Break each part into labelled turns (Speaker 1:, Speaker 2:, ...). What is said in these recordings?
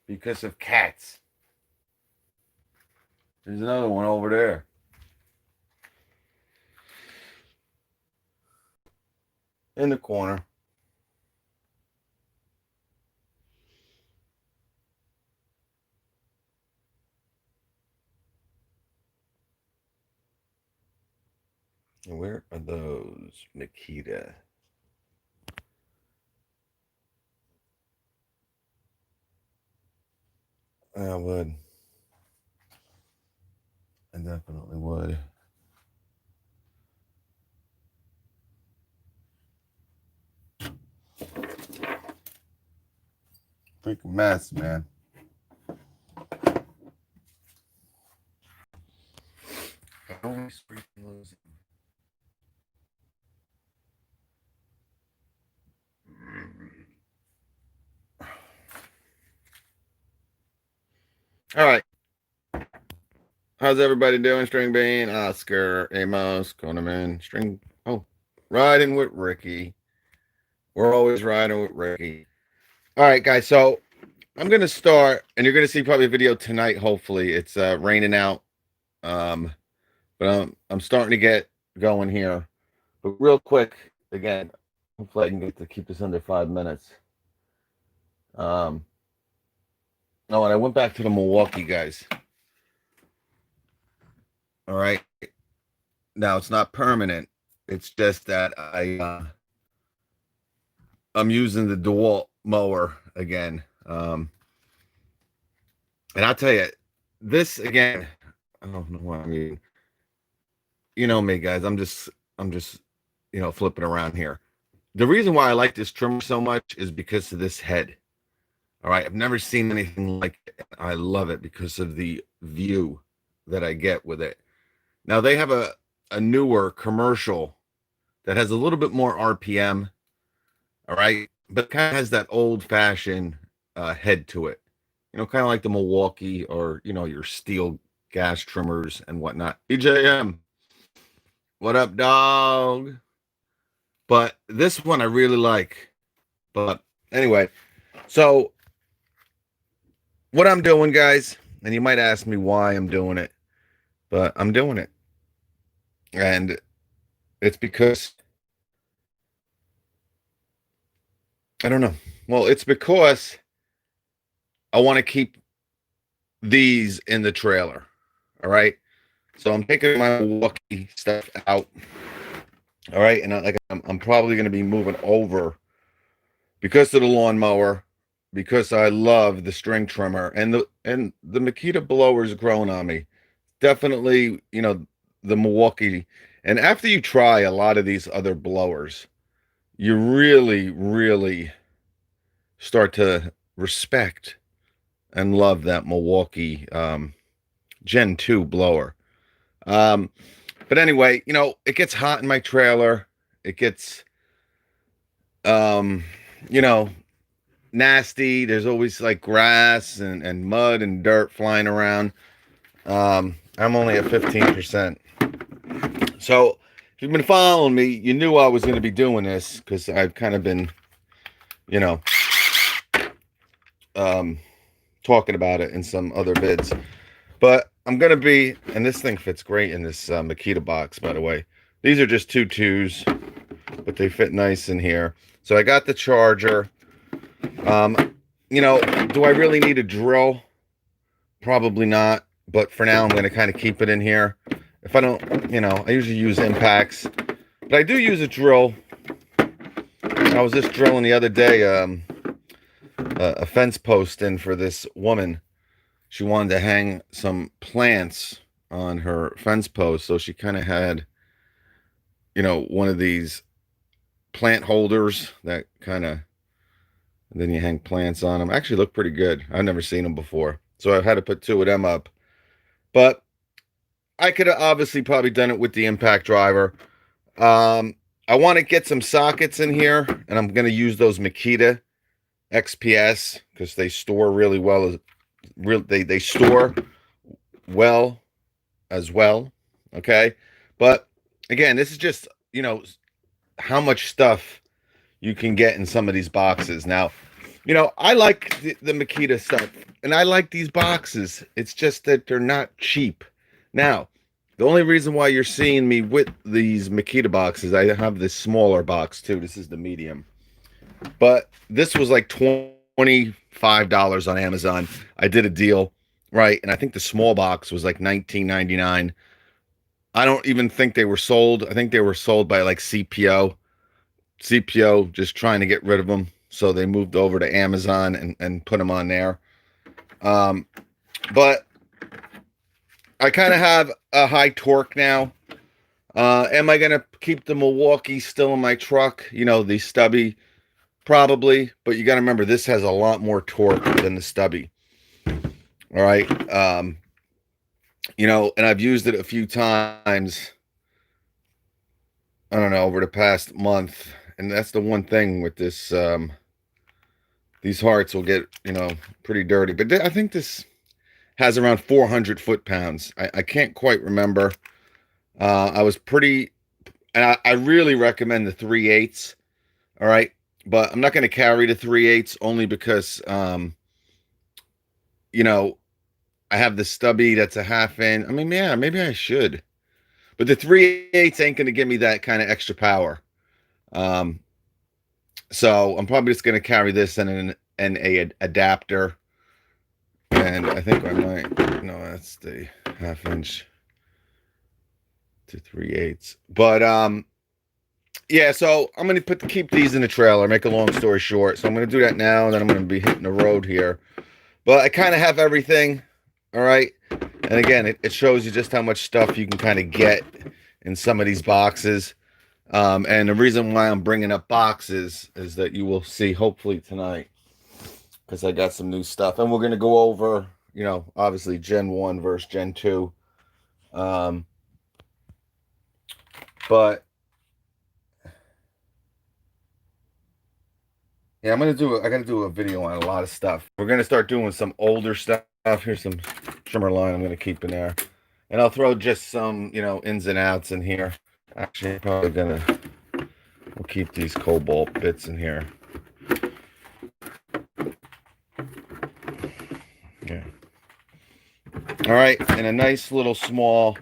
Speaker 1: because of cats. There's another one over there. In the corner. And where are those, Makita? I would. I definitely would. Freaking mess, man. I always freaking lose it. All right. How's everybody doing? String Bean, Oscar, Amos, Conaman, String. Oh, riding with Ricky. We're always riding with Ricky. All right, guys. So I'm gonna start, and you're gonna see probably a video tonight. Hopefully, it's raining out. But I'm starting to get going here. But real quick, again, hopefully I can get to keep this under 5 minutes. Oh, and I went back to the Milwaukee guys. All right. Now it's not permanent. It's just that I'm using the DeWalt mower again. And I'll tell you, this again, I don't know what I mean. You know me, guys. I'm just flipping around here. The reason why I like this trimmer so much is because of this head. All right, I've never seen anything like it. I love it because of the view that I get with it. Now they have a newer commercial that has a little bit more RPM. All right, but kind of has that old-fashioned head to it. Kind of like the Milwaukee or your steel gas trimmers and whatnot. EJM, what up, dog? But this one I really like. But anyway, so what I'm doing, guys, and you might ask me why I'm doing it, but I'm doing it. And it's because I don't know. Well, it's because I want to keep these in the trailer. All right. So I'm taking my Milwaukee stuff out. All right. And I'm probably going to be moving over because of the lawnmower, because I love the string trimmer and the Makita blower's grown on me. Definitely, the Milwaukee. And after you try a lot of these other blowers, you really, really start to respect and love that Milwaukee Gen 2 blower. But anyway, it gets hot in my trailer. It gets, um, you know, nasty. There's always like grass and mud and dirt flying around. I'm only at 15%. So if you've been following me, you knew I was going to be doing this because I've kind of been, you know, talking about it in some other vids. But I'm going to be, and this thing fits great in this Makita box, by the way. These are just 2.2s, but they fit nice in here. So I got the charger. Do I really need a drill? Probably not. But for now, I'm going to kind of keep it in here. If I don't, I usually use impacts. But I do use a drill. I was just drilling the other day a fence post in for this woman. She wanted to hang some plants on her fence post. So she kind of had, one of these plant holders that kind of, then you hang plants on them. Actually look pretty good. I've never seen them before. So I've had to put 2 of them up. But I could have obviously probably done it with the impact driver. I want to get some sockets in here, and I'm going to use those Makita XPS because they store really well. They store well as well. Okay, but again, this is just how much stuff you can get in some of these boxes. Now, I like the Makita stuff, and I like these boxes. It's just that they're not cheap. Now, the only reason why you're seeing me with these Makita boxes, I have this smaller box too. This is the medium, but this was like $25 on Amazon. I did a deal, right? And I think the small box was like 19.99. I don't even think they were sold. I think they were sold by like CPO. CPO just trying to get rid of them. So they moved over to Amazon and put them on there. Um, but I kind of have a high torque now. Am I going to keep the Milwaukee still in my truck? The stubby, probably. But you got to remember, this has a lot more torque than the stubby. All right. And I've used it a few times. I don't know, over the past month. And that's the one thing with this. These Harts will get, pretty dirty. But I think this has around 400 foot-pounds. I can't quite remember. I was pretty, and I really recommend the 3/8. All right. But I'm not going to carry the 3/8 only because, I have the stubby that's a half inch. I mean, yeah, maybe I should. But the 3/8 ain't going to give me that kind of extra power. Um, so I'm probably just going to carry this in an adapter. And I think I might, no, that's the half inch to 3/8. But yeah, so I'm gonna keep these in the trailer, make a long story short. So I'm gonna do that now, and then I'm gonna be hitting the road here. But I kind of have everything. All right. And again, it shows you just how much stuff you can kind of get in some of these boxes. And the reason why I'm bringing up boxes is that you will see hopefully tonight, because I got some new stuff, and we're gonna go over, obviously Gen 1 versus Gen 2. But yeah, I gotta do a video on a lot of stuff. We're gonna start doing some older stuff. Here's some trimmer line I'm gonna keep in there. And I'll throw just some, ins and outs in here. Actually, I'm probably we'll keep these cobalt bits in here. Yeah. All right, and a nice little small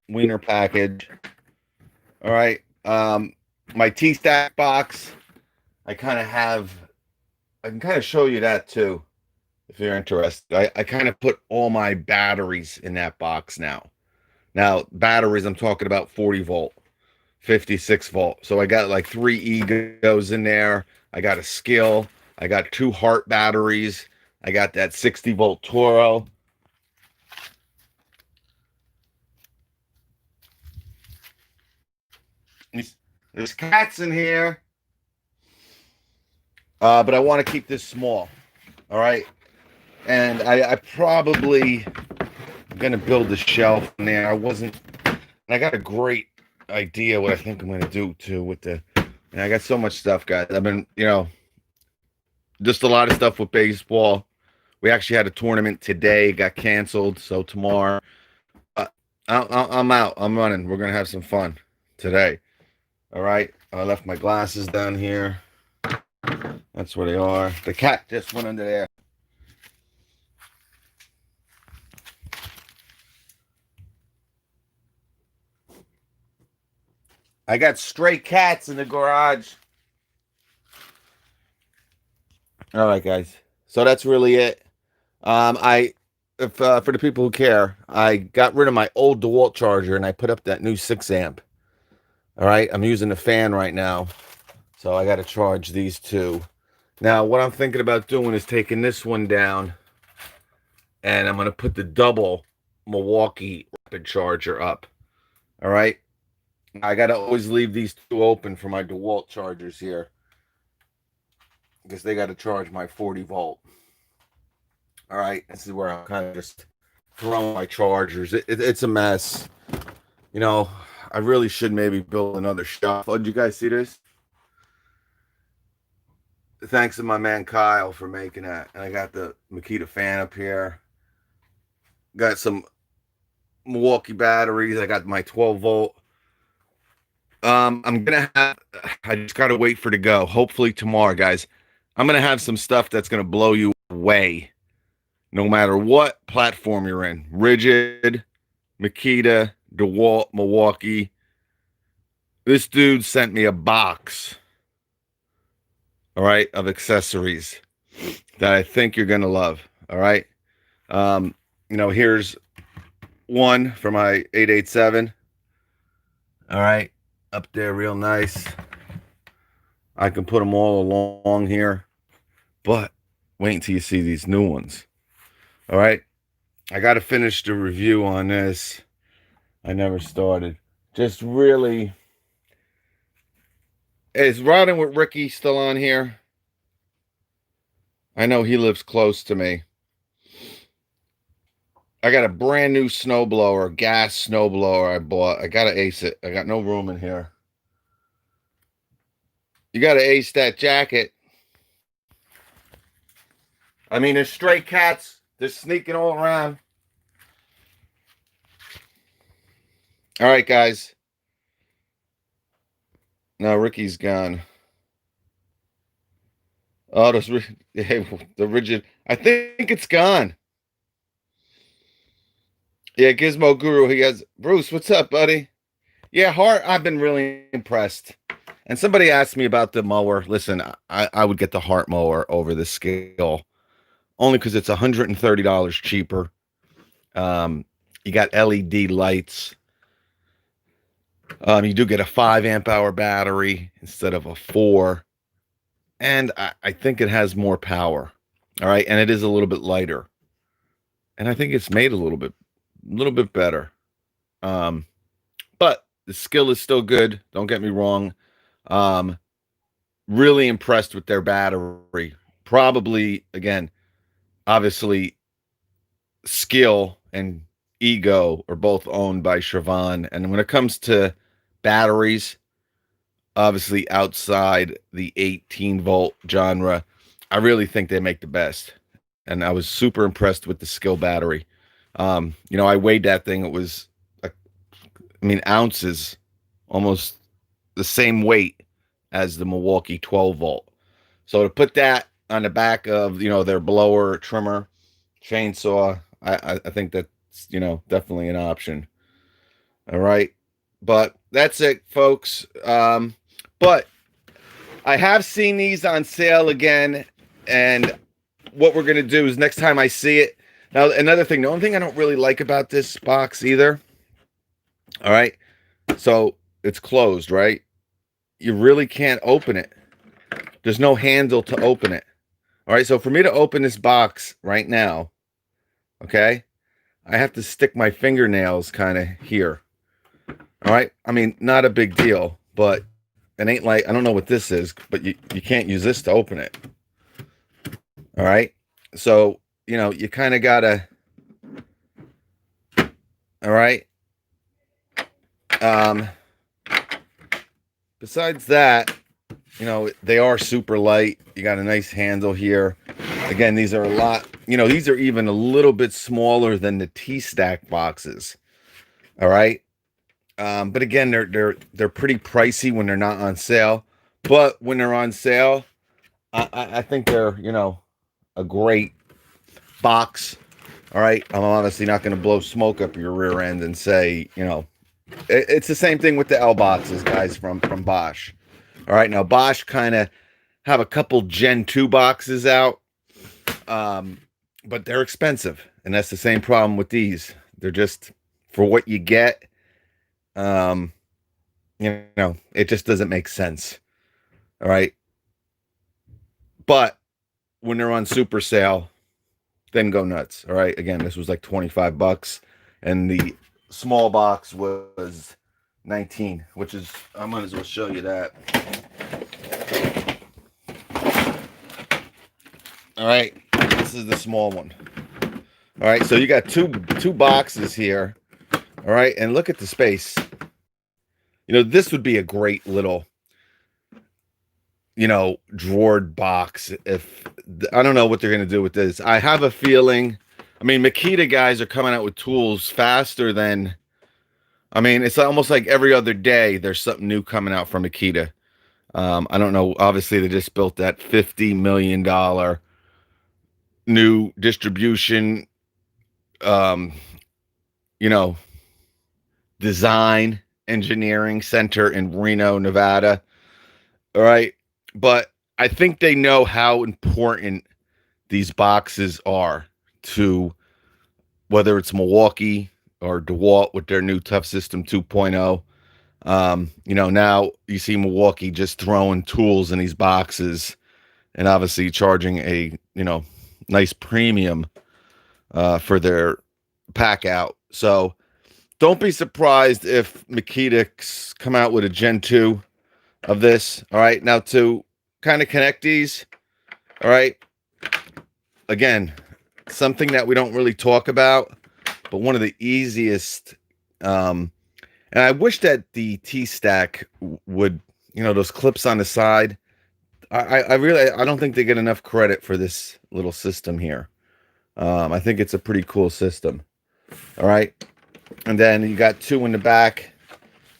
Speaker 1: wiener package. All right. My T-Stack box, I can kind of show you that too, if you're interested. I kind of put all my batteries in that box now. Now, batteries, I'm talking about 40 volt, 56 volt. So I got like 3 Egos in there. I got a Skill. I got 2 Hart batteries. I got that 60 volt Toro. There's cats in here. But I want to keep this small. All right. And I probably am going to build a shelf in there. I got a great idea what I think I'm going to do too with I got so much stuff, guys. I've been, just a lot of stuff with baseball. We actually had a tournament today, got canceled. So tomorrow, I'm out. I'm running. We're going to have some fun today. All right. I left my glasses down here. That's where they are. The cat just went under there. I got stray cats in the garage. All right, guys. So that's really it. For the people who care, I got rid of my old DeWalt charger and I put up that new 6 amp. All right, I'm using the fan right now, so I got to charge these two. Now, what I'm thinking about doing is taking this one down, and I'm going to put the double Milwaukee rapid charger up. All right, I got to always leave these two open for my DeWalt chargers here, because they got to charge my 40 volt. All right, this is where I'm kind of just throwing my chargers. It's a mess. I really should maybe build another shelf. Oh, did you guys see this? Thanks to my man Kyle for making that. And I got the Makita fan up here. Got some Milwaukee batteries. I got my 12 volt. I just gotta wait for it to go. Hopefully tomorrow, guys. I'm going to have some stuff that's going to blow you away no matter what platform you're in. Rigid, Makita, DeWalt, Milwaukee. This dude sent me a box, all right, of accessories that I think you're going to love, all right? Here's one for my 887. All right, up there real nice. I can put them all along here, but wait until you see these new ones. All right, I got to finish the review on this. I never started. Just really, is Riding with Ricky still on here? I know he lives close to me. I got a brand new snowblower, gas snowblower I bought. I got to ace it. I got no room in here. You got to ace that jacket. I mean, there's stray cats. They're sneaking all around. All right, guys. No, Ricky's gone. Oh, the rigid. I think it's gone. Yeah, Gizmo Guru. He has Bruce. What's up, buddy? Yeah, Hart. I've been really impressed. And somebody asked me about the mower. Listen, I would get the Hart mower over the scale, only because it's $130 cheaper. You got LED lights. You do get a 5 amp hour battery instead of a 4. And I think it has more power. All right. And it is a little bit lighter. And I think it's made a little bit better. But the skill is still good. Don't get me wrong. Really impressed with their battery. Probably, again, obviously, skill and ego are both owned by Siobhan. And when it comes to batteries, obviously outside the 18-volt genre, I really think they make the best. And I was super impressed with the skill battery. I weighed that thing. It was, ounces, almost the same weight as the Milwaukee 12-volt. So to put that on the back of, their blower, trimmer, chainsaw, I think that's, definitely an option. All right. But that's it, folks. But I have seen these on sale again. And what we're going to do is next time I see it. Now, another thing, the only thing I don't really like about this box either. All right. So it's closed, right? You really can't open it. There's no handle to open it. All right. So for me to open this box right now, okay, I have to stick my fingernails kind of here. All right. Not a big deal, but it ain't like, I don't know what this is, but you can't use this to open it. All right. So, you kind of gotta, all right. Besides that, they are super light. You got a nice handle here. Again, these are a lot, these are even a little bit smaller than the T-Stack boxes. All right. But again, they're pretty pricey when they're not on sale. But when they're on sale, I think they're, a great box. All right. I'm obviously not going to blow smoke up your rear end and say, it's the same thing with the L boxes, guys, from Bosch. All right. Now, Bosch kind of have a couple Gen 2 boxes out. But they're expensive. And that's the same problem with these. They're just, for what you get, it just doesn't make sense. All right. But when they're on super sale, then go nuts. All right. Again, this was like $25 and the small box was 19, which is, I might as well show you that. All right. This is the small one. All right. So you got two boxes here. All right. And look at the space. This would be a great little, drawered box. If I don't know what they're going to do with this. I have a feeling, Makita guys are coming out with tools faster than, it's almost like every other day there's something new coming out from Makita. I don't know. Obviously, they just built that $50 million new distribution, um, you know, design engineering center in Reno, Nevada. All right. But I think they know how important these boxes are to whether it's Milwaukee or DeWalt with their new Tough System 2.0. Now you see Milwaukee just throwing tools in these boxes and obviously charging a, nice premium for their pack out. So don't be surprised if Makita come out with a Gen 2 of this. All right. Now to kind of connect these, all right. Again, something that we don't really talk about, but one of the easiest, and I wish that the T-Stack would, those clips on the side. I really, I don't think they get enough credit for this little system here. I think it's a pretty cool system. All right. And then you got two in the back,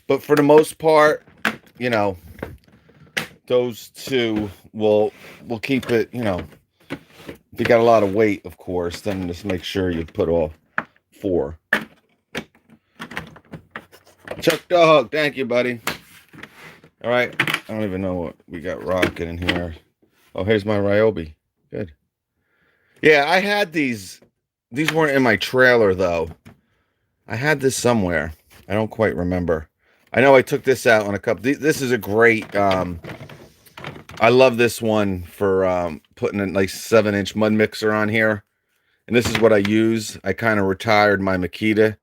Speaker 1: but for the most part, those two will keep it, if you got a lot of weight, of course, then just make sure you put all four. Chuck Dog, thank you, buddy. All right. I don't even know what we got rocking in here. Oh, here's my Ryobi. Good. Yeah, I had these. These weren't in my trailer, though. I had this somewhere. I don't quite remember. I know I took this out on a couple. This is a great. I love this one for putting a nice 7-inch mud mixer on here. And this is what I use. I kind of retired my Makita.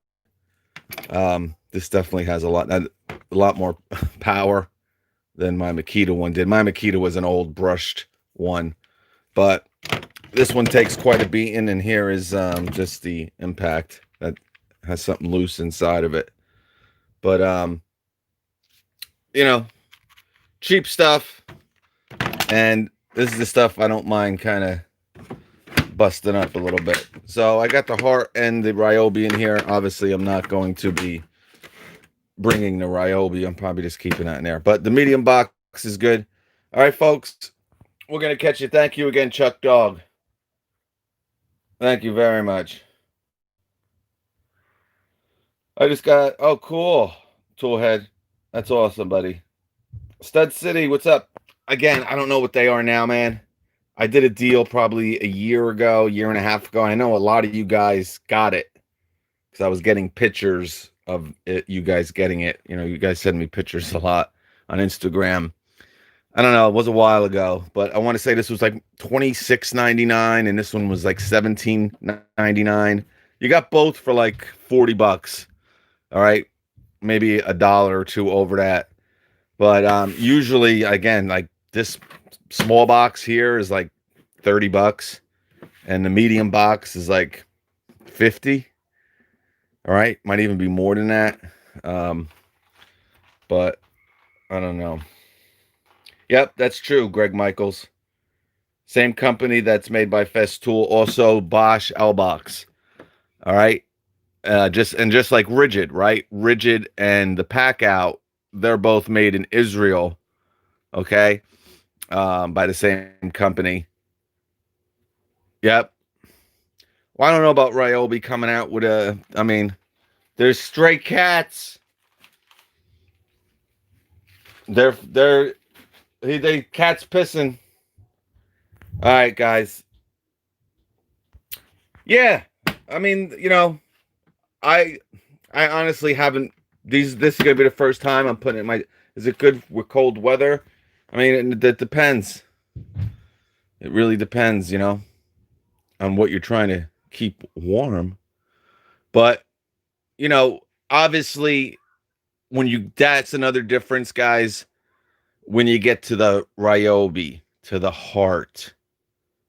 Speaker 1: This definitely has a lot more power than my Makita one did. My Makita was an old brushed one, but this one takes quite a beating. And here is just the impact that has something loose inside of it. But cheap stuff. And this is the stuff I don't mind kind of busting up a little bit. So I got the Hart and the Ryobi in here. Obviously, I'm not going to be bringing the Ryobi. I'm probably just keeping that in there. But the medium box is good. All right, folks. We're going to catch you. Thank you again, Chuck Dog. Thank you very much. I just got, oh, cool. Toolhead. That's awesome, buddy. Stud City, what's up? Again, I don't know what they are now, man. I did a deal probably a year and a half ago. I know a lot of you guys got it because I was getting pictures of it, you guys getting it. You guys send me pictures a lot on Instagram. I don't know. It was a while ago, but I want to say this was like $26.99 and this one was like $17.99. You got both for like $40. All right. Maybe a dollar or two over that. But usually, again, like this small box here is like $30 and the medium box is like 50. All right. Might even be more than that. But I don't know. Yep, that's true, Greg Michaels. Same company that's made by Festool, also Bosch L-Box. All right. Just like Rigid, right? Rigid and the Pack Out, they're both made in Israel. Okay. By the same company. Yep. Well, I don't know about Ryobi coming out with there's stray cats. They cats pissing. All right, guys. Yeah. I honestly haven't this is gonna be the first time I'm putting it is it good with cold weather? It depends. It really depends, on what you're trying to keep warm. But, obviously that's another difference, guys. When you get to the Ryobi, to the Hart,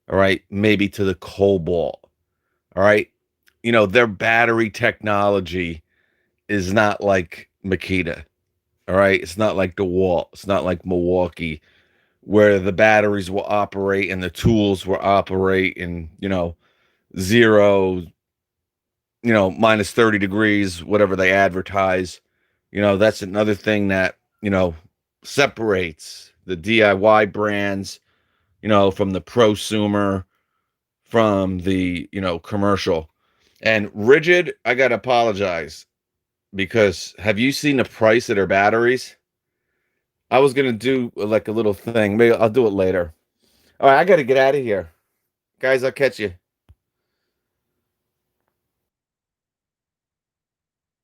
Speaker 1: all right, maybe to the Cobalt, all right, their battery technology is not like Makita, all right, it's not like DeWalt, it's not like Milwaukee, where the batteries will operate and the tools will operate in, zero, minus 30 degrees, whatever they advertise. That's another thing that, separates the DIY brands, from the prosumer, from the, commercial. And Rigid, I got to apologize because have you seen the price of their batteries? I was going to do like a little thing. Maybe I'll do it later. All right, I got to get out of here. Guys, I'll catch you.